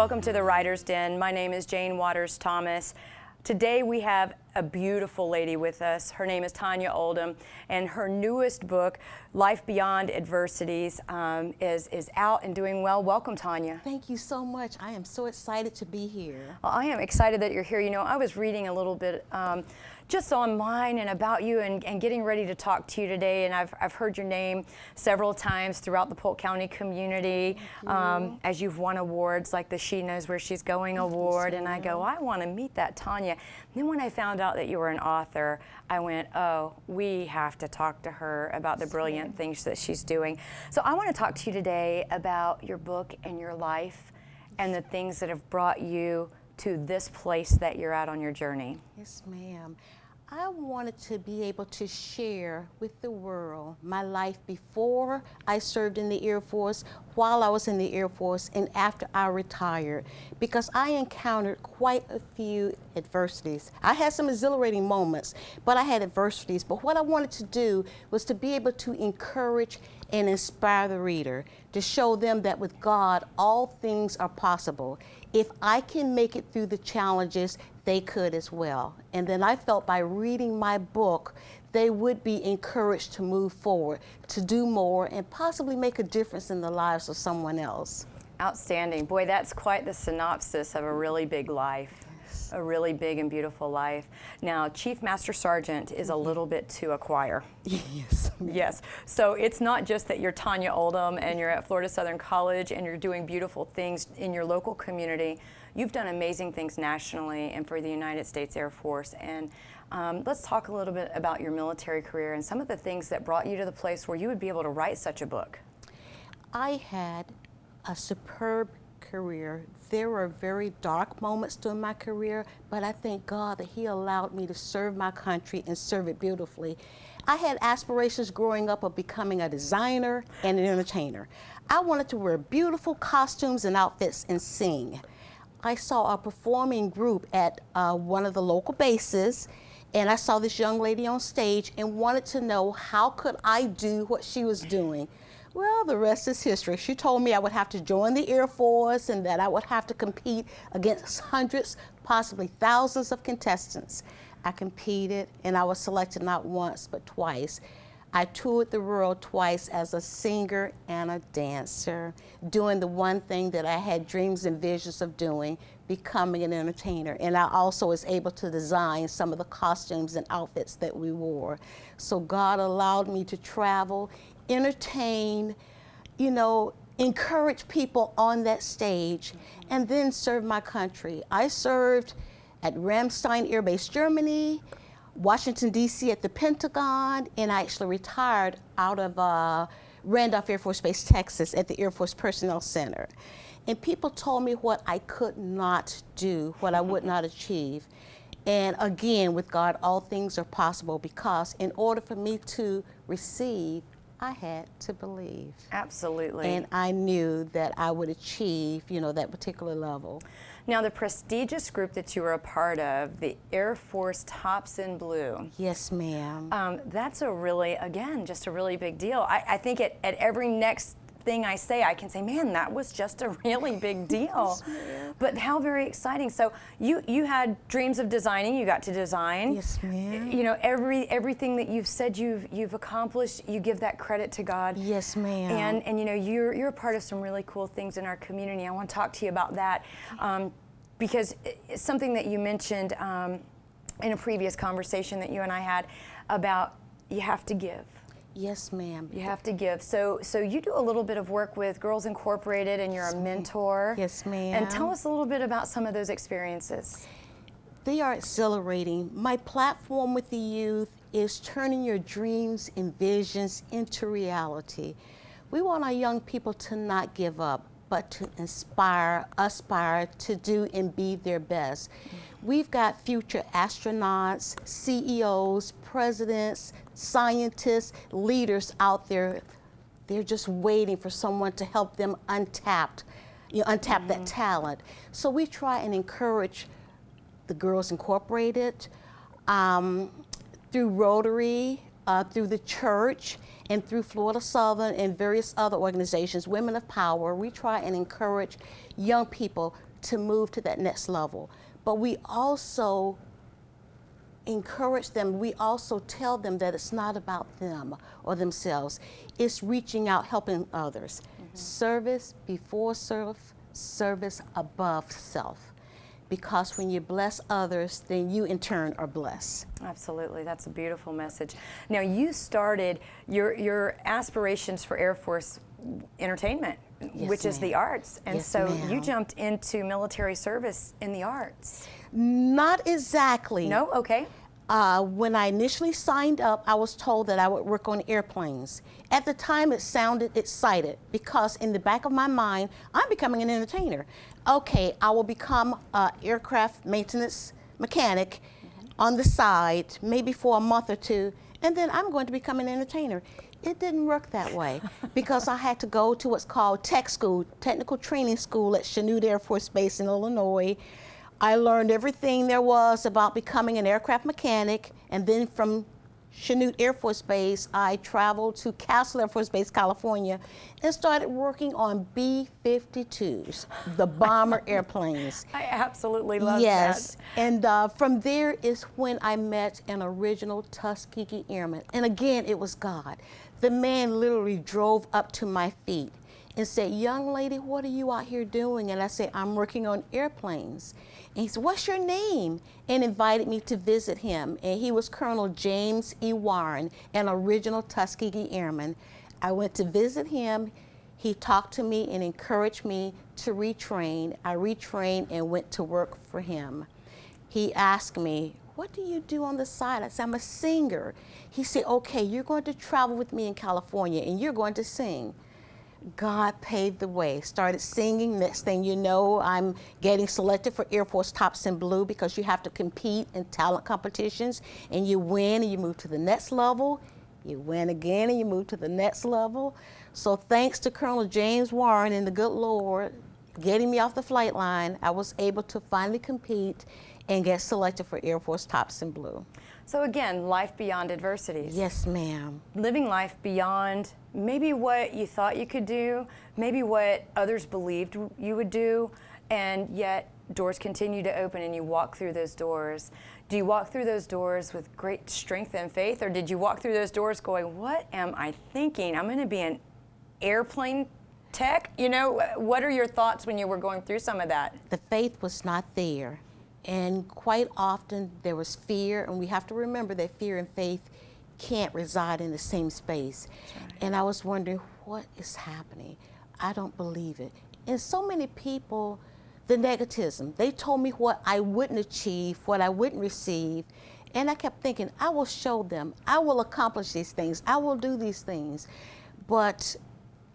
Welcome to the Writer's Den. My name is Jane Waters Thomas. Today we have a beautiful lady with us. Her name is Tonia Oldham, and her newest book, Life Beyond Adversities, is out and doing well. Welcome, Tonia. Thank you so much. I am so excited to be here. Well, I am excited that you're here. You know, I was reading a little bit just online and about you and getting ready to talk to you today, and I've heard your name several times throughout the Polk County community as you've won awards like the She Knows Where She's Going award, and I go, I want to meet that Tonia. And then when I found out that you were an author, I went, oh, we have to talk to her about the brilliant things that she's doing. So I want to talk to you today about your book and your life and the things that have brought you to this place that you're at on your journey. Yes, ma'am. I wanted to be able to share with the world my life before I served in the Air Force, while I was in the Air Force, and after I retired, because I encountered quite a few adversities. I had some exhilarating moments, but I had adversities. But what I wanted to do was to be able to encourage and inspire the reader, to show them that with God, all things are possible. If I can make it through the challenges, they could as well. And then I felt by reading my book, they would be encouraged to move forward, to do more, and possibly make a difference in the lives of someone else. Outstanding. Boy, that's quite the synopsis of a really big life. A really big and beautiful life. Now, Chief Master Sergeant is a little bit to acquire. Yes. Yes. So it's not just that you're Tonia Oldham and you're at Florida Southern College and you're doing beautiful things in your local community. You've done amazing things nationally and for the United States Air Force. And let's talk a little bit about your military career and some of the things that brought you to the place where you would be able to write such a book. I had a superb career. There were very dark moments during my career, but I thank God that He allowed me to serve my country and serve it beautifully. I had aspirations growing up of becoming a designer and an entertainer. I wanted to wear beautiful costumes and outfits and sing. I saw a performing group at one of the local bases, and I saw this young lady on stage and wanted to know how could I do what she was doing. Well, the rest is history. She told me I would have to join the Air Force and that I would have to compete against hundreds, possibly thousands of contestants. I competed and I was selected not once, but twice. I toured the world twice as a singer and a dancer, doing the one thing that I had dreams and visions of doing, becoming an entertainer. And I also was able to design some of the costumes and outfits that we wore. So God allowed me to travel, entertain, you know, encourage people on that stage, and then serve my country. I served at Ramstein Air Base, Germany, Washington, D.C. at the Pentagon, and I actually retired out of Randolph Air Force Base, Texas at the Air Force Personnel Center. And people told me what I could not do, what I would not achieve. And again, with God, all things are possible, because in order for me to receive, I had to believe. Absolutely. And I knew that I would achieve, you know, that particular level. Now, the prestigious group that you were a part of, the Air Force Tops in Blue. Yes, ma'am. That's a really, again, just a really big deal. I think at every next thing I say, I can say, man, that was just a really big deal. Yes, but how very exciting. So you had dreams of designing, you got to design. Yes, ma'am. You know, everything that you've said you've accomplished, you give that credit to God. Yes, ma'am. And you know, you're a part of some really cool things in our community. I want to talk to you about that because it's something that you mentioned in a previous conversation that you and I had about you have to give. Yes, ma'am. You have to give. So you do a little bit of work with Girls Incorporated, and you're a mentor. Yes, ma'am. And tell us a little bit about some of those experiences. They are exhilarating. My platform with the youth is turning your dreams and visions into reality. We want our young people to not give up, but to aspire to do and be their best. We've got future astronauts, CEOs, presidents, scientists, leaders out there. They're just waiting for someone to help them untap that talent. So we try and encourage the Girls Incorporated, through Rotary, through the church, and through Florida Southern and various other organizations, Women of Power. We try and encourage young people to move to that next level. But we also encourage them, we also tell them that it's not about them or themselves. It's reaching out, helping others. Service before self, service above self. Because when you bless others, then you in turn are blessed. Absolutely, that's a beautiful message. Now you started your aspirations for Air Force entertainment, Yes, which is ma'am. the arts, and Yes, so ma'am. you jumped into military service in the arts. Not exactly. No, okay. When I initially signed up, I was told that I would work on airplanes. At the time, it sounded excited because in the back of my mind, I'm becoming an entertainer. Okay, I will become an aircraft maintenance mechanic on the side, maybe for a month or two, and then I'm going to become an entertainer. It didn't work that way because I had to go to what's called tech school, technical training school at Chanute Air Force Base in Illinois. I learned everything there was about becoming an aircraft mechanic, and then from Chanute Air Force Base, I traveled to Castle Air Force Base, California, and started working on B-52s, the bomber airplanes. I absolutely love Yes, that. and from there is when I met an original Tuskegee Airman, and again, it was God. The man literally drove up to my feet and said, "Young lady, what are you out here doing?" And I said, "I'm working on airplanes." And he said, "What's your name?" And invited me to visit him. And he was Colonel James E. Warren, an original Tuskegee Airman. I went to visit him. He talked to me and encouraged me to retrain. I retrained and went to work for him. He asked me, "What do you do on the side?" I said, "I'm a singer." He said, "Okay, you're going to travel with me in California and you're going to sing." God paved the way. Started singing. Next thing you know, I'm getting selected for Air Force Tops in Blue because you have to compete in talent competitions, and you win and you move to the next level. You win again and you move to the next level. So thanks to Colonel James Warren and the good Lord getting me off the flight line, I was able to finally compete and get selected for Air Force Tops in Blue. So again, life beyond adversities. Yes, ma'am. Living life beyond maybe what you thought you could do, maybe what others believed you would do, and yet doors continue to open and you walk through those doors. Do you walk through those doors with great strength and faith, or did you walk through those doors going, "What am I thinking? I'm going to be an airplane tech"? You know, what are your thoughts when you were going through some of that? The faith was not there. And quite often there was fear, and we have to remember that fear and faith can't reside in the same space. Right. And I was wondering, what is happening? I don't believe it. And so many people, the negativism, they told me what I wouldn't achieve, what I wouldn't receive. And I kept thinking, I will show them, I will accomplish these things, I will do these things. But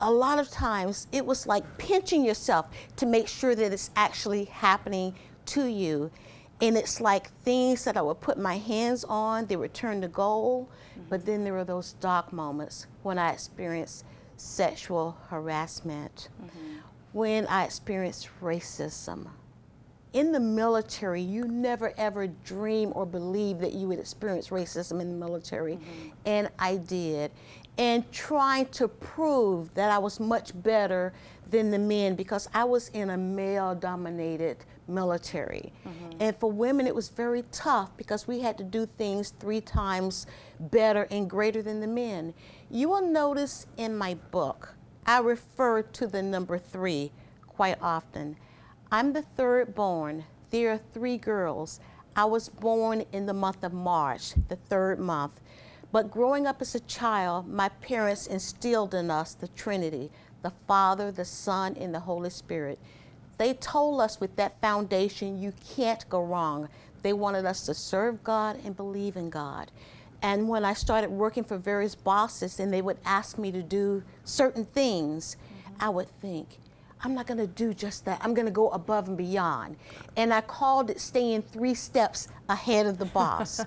a lot of times it was like pinching yourself to make sure that it's actually happening to you. And it's like things that I would put my hands on, they would turn to gold. But then there were those dark moments when I experienced sexual harassment, when I experienced racism. In the military, you never ever dream or believe that you would experience racism in the military. And I did. And trying to prove that I was much better than the men because I was in a male-dominated military. And for women, it was very tough because we had to do things 3 times better and greater than the men. You will notice in my book, I refer to the number 3 quite often. I'm the 3rd born. There are 3 girls. I was born in the month of March, the 3rd month. But growing up as a child, my parents instilled in us the Trinity, the Father, the Son, and the Holy Spirit. They told us with that foundation, you can't go wrong. They wanted us to serve God and believe in God. And when I started working for various bosses and they would ask me to do certain things, I would think, I'm not going to do just that. I'm going to go above and beyond. And I called it staying 3 steps ahead of the boss.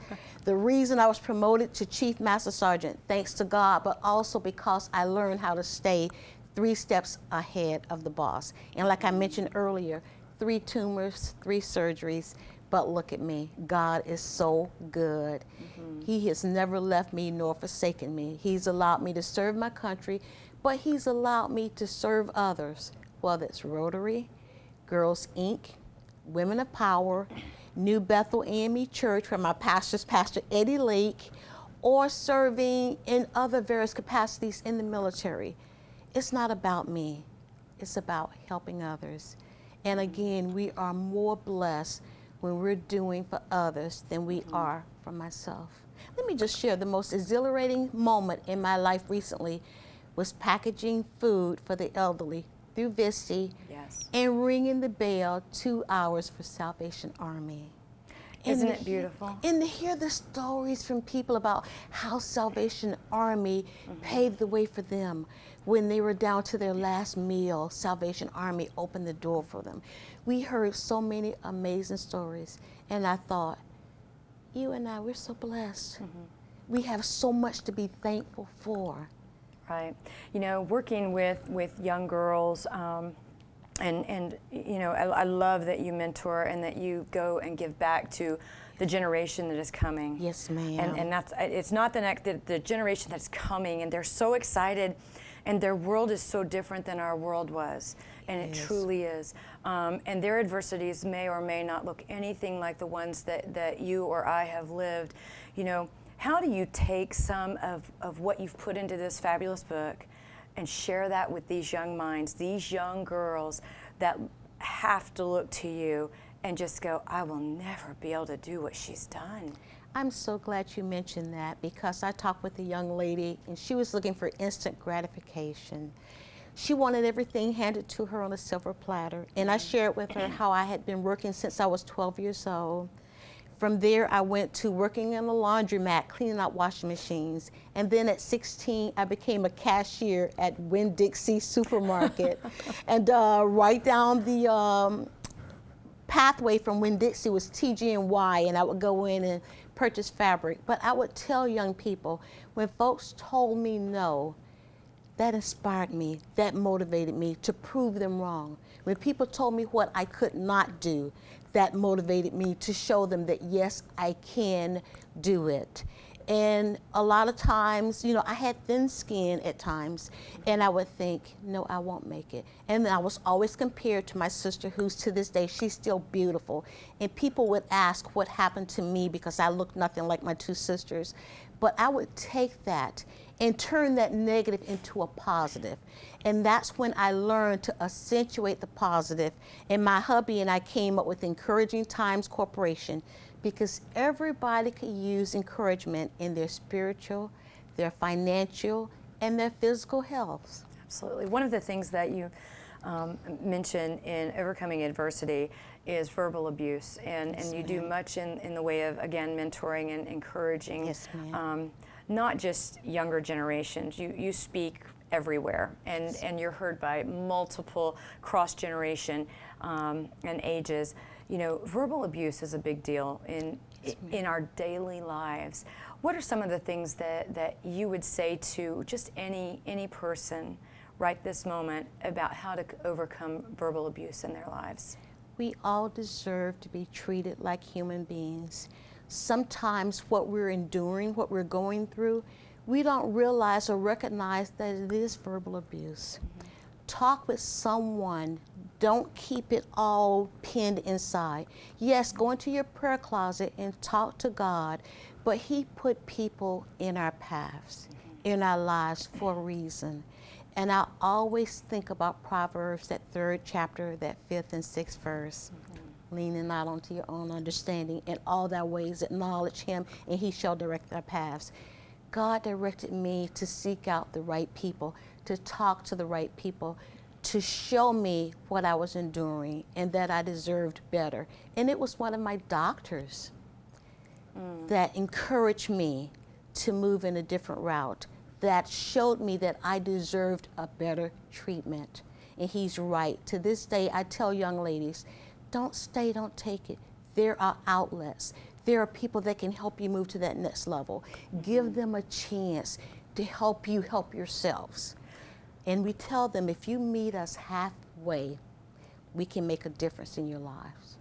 The reason I was promoted to Chief Master Sergeant, thanks to God, but also because I learned how to stay 3 steps ahead of the boss. And like I mentioned earlier, 3 tumors, 3 surgeries, but look at me. God is so good. He has never left me nor forsaken me. He's allowed me to serve my country, but he's allowed me to serve others, whether it's Rotary, Girls Inc., Women of Power, New Bethel AME Church, where my pastor's Pastor Eddie Lake, or serving in other various capacities in the military. It's not about me. It's about helping others. And again, we are more blessed when we're doing for others than we are for myself. Let me just share the most exhilarating moment in my life recently was packaging food for the elderly through Visti, Yes. and ringing the bell 2 hours for Salvation Army. Isn't it beautiful? And to hear the stories from people about how Salvation Army paved the way for them. When they were down to their last meal, Salvation Army opened the door for them. We heard so many amazing stories, and I thought, you and I, we're so blessed. We have so much to be thankful for. Right. You know, working with young girls, and you know, I love that you mentor and that you go and give back to the generation that is coming. Yes, ma'am. And that's, it's not the generation that's coming, and they're so excited, and their world is so different than our world was, and it truly is. And their adversities may or may not look anything like the ones that you or I have lived. You know, how do you take some of what you've put into this fabulous book and share that with these young minds, these young girls that have to look to you and just go, I will never be able to do what she's done? I'm so glad you mentioned that, because I talked with a young lady and she was looking for instant gratification. She wanted everything handed to her on a silver platter, and I shared with her how I had been working since I was 12 years old. From there, I went to working in a laundromat, cleaning out washing machines. And then at 16, I became a cashier at Winn-Dixie supermarket. And right down the pathway from Winn-Dixie was TG&Y, and I would go in and purchase fabric. But I would tell young people, when folks told me no, that inspired me, that motivated me to prove them wrong. When people told me what I could not do, that motivated me to show them that yes, I can do it. And a lot of times, you know, I had thin skin at times, and I would think, no, I won't make it. And I was always compared to my sister, who's to this day, she's still beautiful. And people would ask what happened to me because I looked nothing like my two sisters. But I would take that and turn that negative into a positive. And that's when I learned to accentuate the positive. And my hubby and I came up with Encouraging Times Corporation, because everybody could use encouragement in their spiritual, their financial, and their physical health. Absolutely. One of the things that you mention in overcoming adversity is verbal abuse, and you do much in the way of, again, mentoring and encouraging. Yes, ma'am. Not just younger generations. You speak everywhere, and you're heard by multiple cross-generation and ages. You know, verbal abuse is a big deal in our daily lives. What are some of the things that you would say to just any person right this moment about how to overcome verbal abuse in their lives? We all deserve to be treated like human beings. Sometimes what we're enduring, what we're going through, we don't realize or recognize that it is verbal abuse. Talk with someone. Don't keep it all pinned inside. Yes, go into your prayer closet and talk to God, but He put people in our paths, in our lives for a reason. And I always think about Proverbs, that 3rd chapter, that 5th and 6th verse. Leaning not onto your own understanding, in all thy ways acknowledge Him, and He shall direct our paths. God directed me to seek out the right people, to talk to the right people, to show me what I was enduring and that I deserved better. And it was one of my doctors that encouraged me to move in a different route, that showed me that I deserved a better treatment. And he's right. To this day, I tell young ladies, don't stay, don't take it. There are outlets. There are people that can help you move to that next level. Give them a chance to help you help yourselves. And we tell them, if you meet us halfway, we can make a difference in your lives.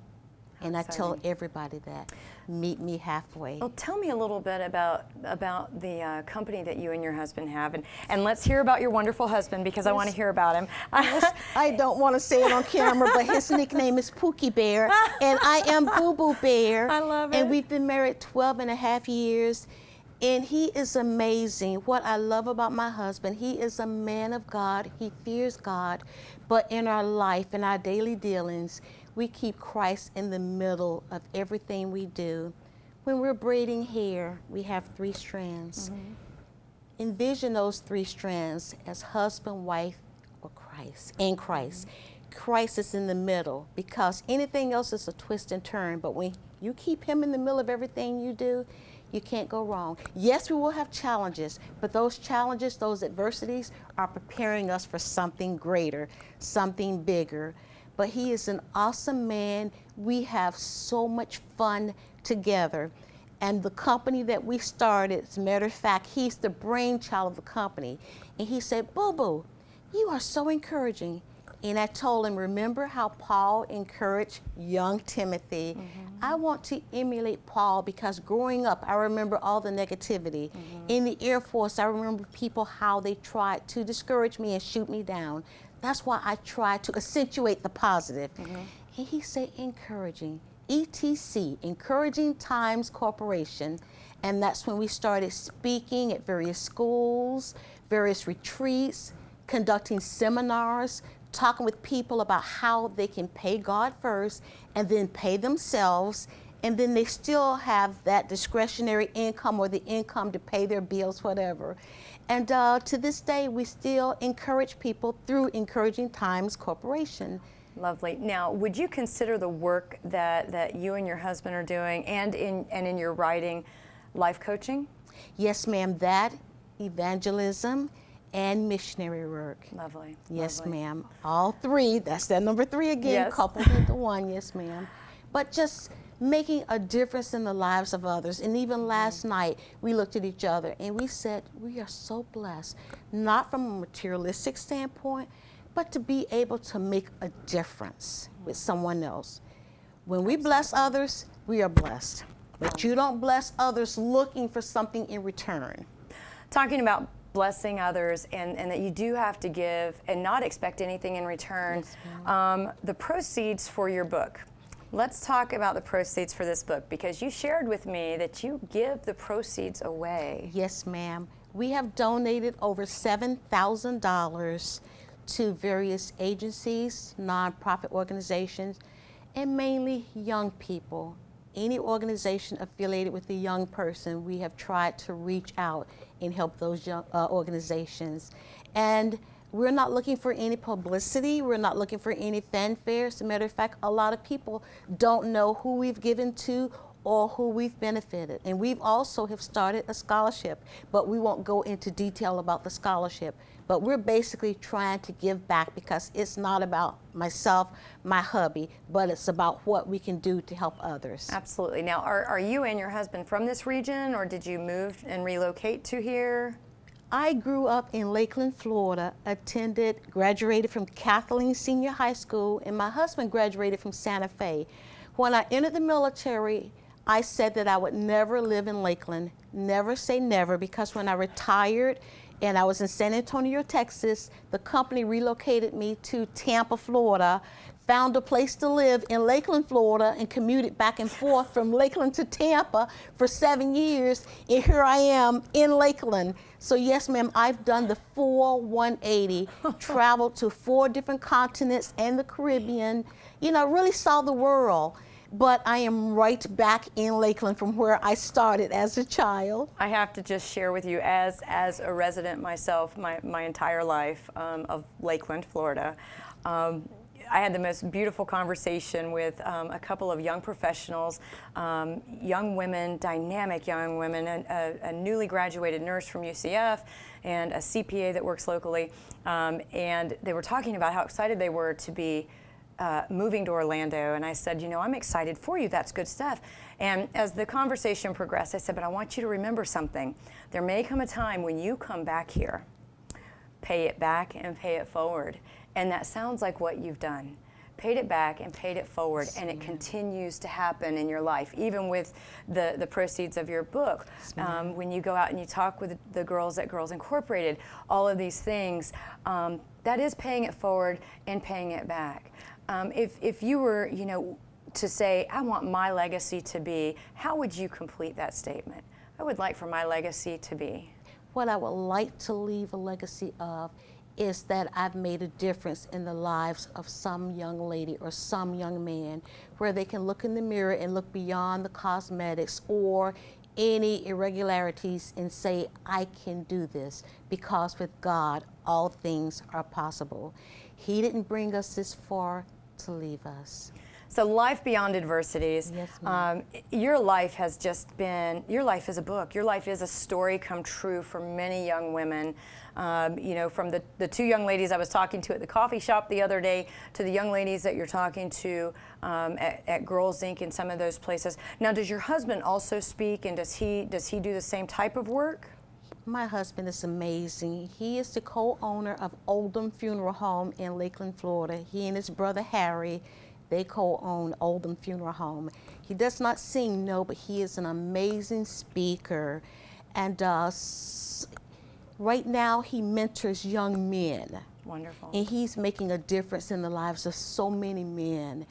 And I tell everybody that. Meet me halfway. Well, tell me a little bit about the company that you and your husband have, and let's hear about your wonderful husband, because I want to hear about him. I don't want to say it on camera, but his nickname is Pookie Bear, and I am Boo Boo Bear. I love it. And we've been married 12 and a half years, and he is amazing. What I love about my husband, he is a man of God. He fears God, but in our life, in our daily dealings, we keep Christ in the middle of everything we do. When we're braiding hair, we have 3 strands. Envision those 3 strands as husband, wife, or Christ, and Christ. Christ is in the middle, because anything else is a twist and turn, but when you keep him in the middle of everything you do, you can't go wrong. Yes, we will have challenges, but those challenges, those adversities are preparing us for something greater, something bigger. But he is an awesome man. We have so much fun together. And the company that we started, as a matter of fact, he's the brainchild of the company. And he said, Boo Boo, you are so encouraging. And I told him, remember how Paul encouraged young Timothy? I want to emulate Paul, because growing up, I remember all the negativity. In the Air Force, I remember people, how they tried to discourage me and shoot me down. That's why I try to accentuate the positive. And he said, encouraging, ETC, Encouraging Times Corporation. And that's when we started speaking at various schools, various retreats, conducting seminars, talking with people about how they can pay God first and then pay themselves, and then they still have that discretionary income or the income to pay their bills, whatever. And to this day, we still encourage people through Encouraging Times Corporation. Lovely. Now, would you consider the work that you and your husband are doing, and in your writing, life coaching? Yes, ma'am. That, evangelism, and missionary work. Lovely. Yes, Lovely. ma'am. All 3. That's that number 3 again, Yes. coupled into one. Yes, ma'am. But just making a difference in the lives of others. And even last night, we looked at each other and we said, we are so blessed, not from a materialistic standpoint, but to be able to make a difference with someone else. When we bless others, we are blessed. But you don't bless others looking for something in return. Talking about blessing others, and that you do have to give and not expect anything in return. Yes, the proceeds for your book. Let's talk about the proceeds for this book, because you shared with me that you give the proceeds away. Yes, ma'am. We have donated over $7,000 to various agencies, nonprofit organizations, and mainly young people. Any organization affiliated with a young person, we have tried to reach out and help those young organizations. And we're not looking for any publicity. We're not looking for any fanfare. As a matter of fact, a lot of people don't know who we've given to or who we've benefited. And we've also have started a scholarship, but we won't go into detail about the scholarship. But we're basically trying to give back, because it's not about myself, my hubby, but it's about what we can do to help others. Absolutely. Now, are you and your husband from this region, or did you move and relocate to here? I grew up in Lakeland, Florida, graduated from Kathleen Senior High School, and my husband graduated from Santa Fe. When I entered the military, I said that I would never live in Lakeland. Never say never, because when I retired and I was in San Antonio, Texas, the company relocated me to Tampa, Florida, found a place to live in Lakeland, Florida, and commuted back and forth from Lakeland to Tampa for 7 years, and here I am in Lakeland. So yes, ma'am, I've done the full 180, traveled to 4 different continents and the Caribbean, you know, really saw the world. But I am right back in Lakeland from where I started as a child. I have to just share with you, as a resident myself, my entire life of Lakeland, Florida, I had the most beautiful conversation with a couple of young professionals, young women, dynamic young women, a newly graduated nurse from UCF and a CPA that works locally. And they were talking about how excited they were to be moving to Orlando. And I said, you know, I'm excited for you. That's good stuff. And as the conversation progressed, I said, but I want you to remember something. There may come a time when you come back here, pay it back and pay it forward. And that sounds like what you've done. paid it back and paid it forward, Yes, and it ma'am. continues to happen in your life, even with the proceeds of your book. Yes, When you go out and you talk with the girls at Girls Incorporated, all of these things, that is paying it forward and paying it back. If you were, you know, to say, I want my legacy to be, how would you complete that statement? I would like for my legacy to be. What I would like to leave a legacy of is that I've made a difference in the lives of some young lady or some young man, where they can look in the mirror and look beyond the cosmetics or any irregularities and say, I can do this, because with God, all things are possible. He didn't bring us this far to leave us. So life beyond adversities. Yes, ma'am. Your life has just been, your life is a book. Your life is a story come true for many young women. You know, from the two young ladies I was talking to at the coffee shop the other day, to the young ladies that you're talking to at Girls Inc. and some of those places. Now, does your husband also speak, and does he do the same type of work? My husband is amazing. He is the co-owner of Oldham Funeral Home in Lakeland, Florida. He and his brother Harry, they co-own Oldham Funeral Home. He does not sing, no, but he is an amazing speaker. And right now he mentors young men. Wonderful. And he's making a difference in the lives of so many men.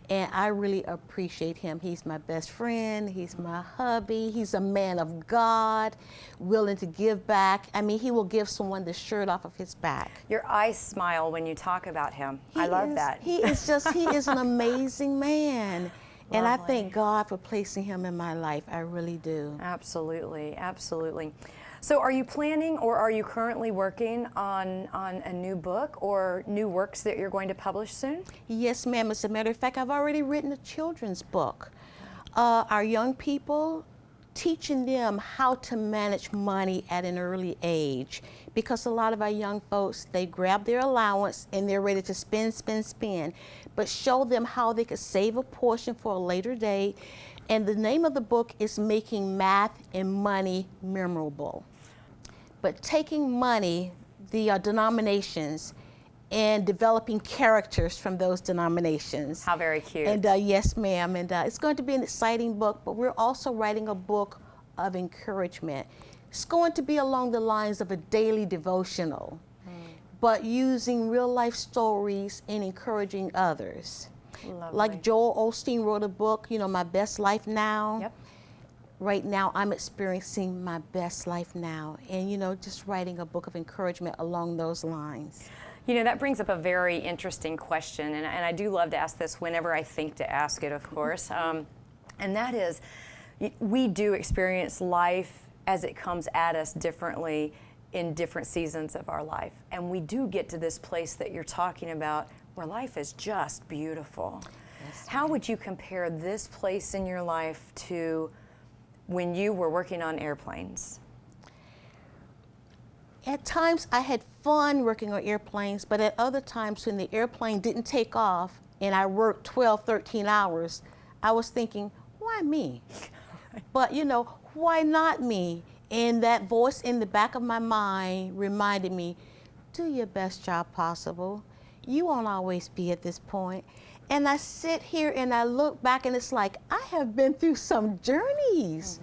And I really appreciate him. He's my best friend, he's my hubby, he's a man of God, willing to give back. I mean, he will give someone the shirt off of his back. Your eyes smile when you talk about him. I love that. He is an amazing man. And I Lovely. thank God for placing him in my life. I really do. Absolutely, absolutely. So are you planning, or are you currently working on a new book or new works that you're going to publish soon? Yes, ma'am. As a matter of fact, I've already written a children's book. Our young people, teaching them how to manage money at an early age. Because a lot of our young folks, they grab their allowance and they're ready to spend, spend, spend. But show them how they could save a portion for a later date. And the name of the book is Making Math and Money Memorable. But taking money, the denominations, and developing characters from those denominations. How very cute. And yes, ma'am. And it's going to be an exciting book, but we're also writing a book of encouragement. It's going to be along the lines of a daily devotional, but using real life stories and encouraging others. Lovely. Like Joel Osteen wrote a book, you know, My Best Life Now. Yep. Right now, I'm experiencing my best life now, and you know, just writing a book of encouragement along those lines. You know, that brings up a very interesting question, and I do love to ask this whenever I think to ask it, of course. And that is, we do experience life as it comes at us differently in different seasons of our life. And we do get to this place that you're talking about where life is just beautiful. Yes, How would you compare this place in your life to when you were working on airplanes? At times I had fun working on airplanes, but at other times when the airplane didn't take off and I worked 12, 13 hours, I was thinking, why me? But you know, why not me? And that voice in the back of my mind reminded me, do your best job possible. You won't always be at this point. And I sit here and I look back and it's like, I have been through some journeys.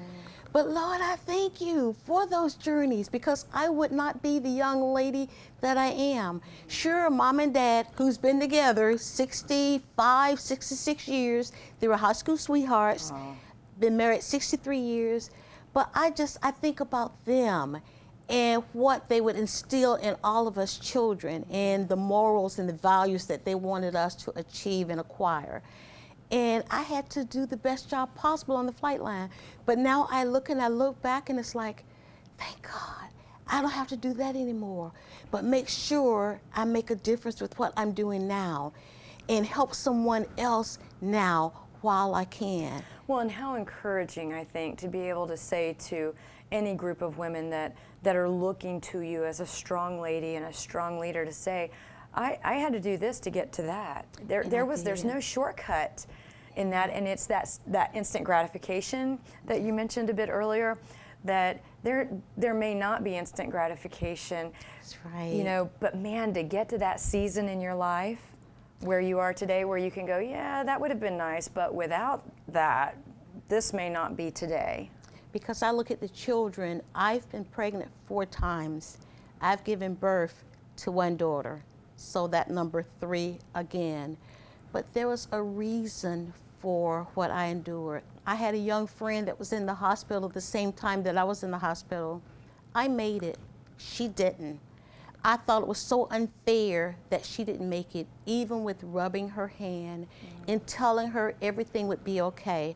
But Lord, I thank you for those journeys, because I would not be the young lady that I am. Sure, mom and dad, who's been together 65, 66 years, they were high school sweethearts, been married 63 years. But I think about them and what they would instill in all of us children, and the morals and the values that they wanted us to achieve and acquire. And I had to do the best job possible on the flight line. But now I look back and it's like, thank God, I don't have to do that anymore. But make sure I make a difference with what I'm doing now and help someone else now while I can. Well, and how encouraging, I think, to be able to say to any group of women that are looking to you as a strong lady and a strong leader, to say, I had to do this to get to that. There's no shortcut in that, and it's that instant gratification that you mentioned a bit earlier, that there may not be instant gratification. That's right. You know, but man, to get to that season in your life, where you are today, where you can go, yeah, that would have been nice, but without that, this may not be today? Because I look at the children. I've been pregnant 4 times. I've given birth to 1 daughter, so that number 3 again. But there was a reason for what I endured. I had a young friend that was in the hospital the same time that I was in the hospital. I made it. She didn't. I thought it was so unfair that she didn't make it, even with rubbing her hand and telling her everything would be okay.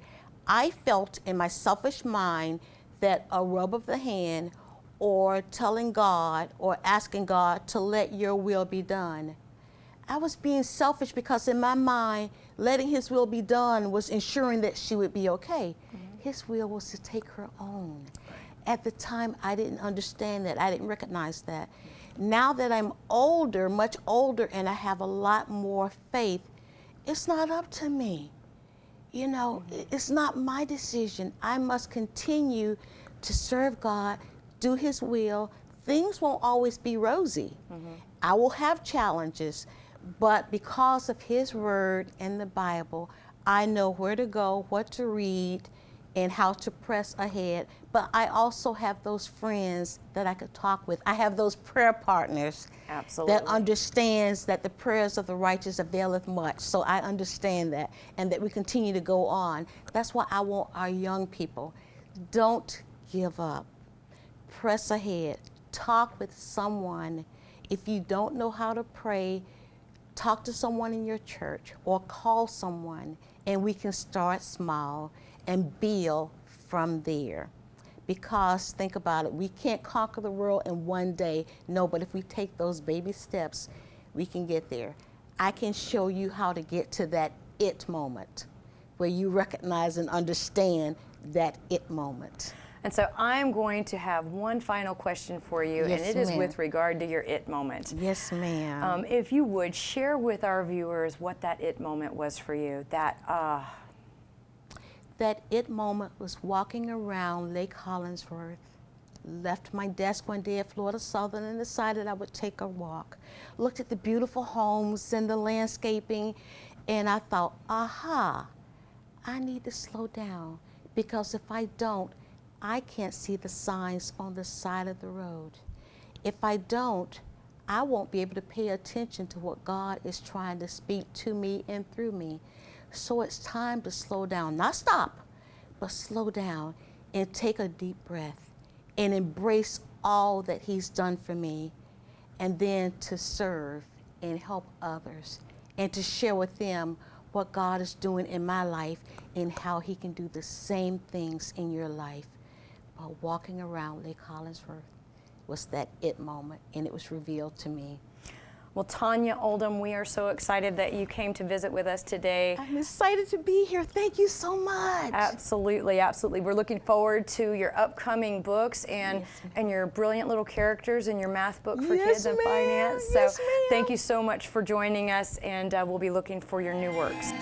I felt in my selfish mind that a rub of the hand or telling God or asking God to let your will be done, I was being selfish, because in my mind, letting his will be done was ensuring that she would be okay. His will was to take her own. At the time, I didn't understand that. I didn't recognize that. Now that I'm older, much older, and I have a lot more faith, it's not up to me. You know, it's not my decision. I must continue to serve God, do his will. Things won't always be rosy. I will have challenges, but because of his word and the Bible, I know where to go, what to read, and how to press ahead. But I also have those friends that I could talk with. I have those prayer partners that understands that the prayers of the righteous availeth much. So I understand that, and that we continue to go on. That's why I want our young people, don't give up. Press ahead. Talk with someone. If you don't know how to pray, talk to someone in your church or call someone, and we can start small and build from there. Because think about it, we can't conquer the world in one day. No, but if we take those baby steps, we can get there. I can show you how to get to that it moment where you recognize and understand that it moment. And so I'm going to have one final question for you, Yes, and it is ma'am. with regard to your it moment. Yes, ma'am. If you would share with our viewers what that it moment was for you, That it moment was walking around Lake Hollingsworth. Left my desk one day at Florida Southern and decided I would take a walk. Looked at the beautiful homes and the landscaping, and I thought, aha, I need to slow down, because if I don't, I can't see the signs on the side of the road. If I don't, I won't be able to pay attention to what God is trying to speak to me and through me. So it's time to slow down, not stop, but slow down and take a deep breath and embrace all that he's done for me, and then to serve and help others and to share with them what God is doing in my life and how he can do the same things in your life. But walking around Lake Hollingsworth was that it moment, and it was revealed to me. well, Tonia Oldham, we are so excited that you came to visit with us today. I'm excited to be here. Thank you so much. Absolutely, absolutely. We're looking forward to your upcoming books and your brilliant little characters in your math book for kids and finance. So thank you so much for joining us, and we'll be looking for your new works.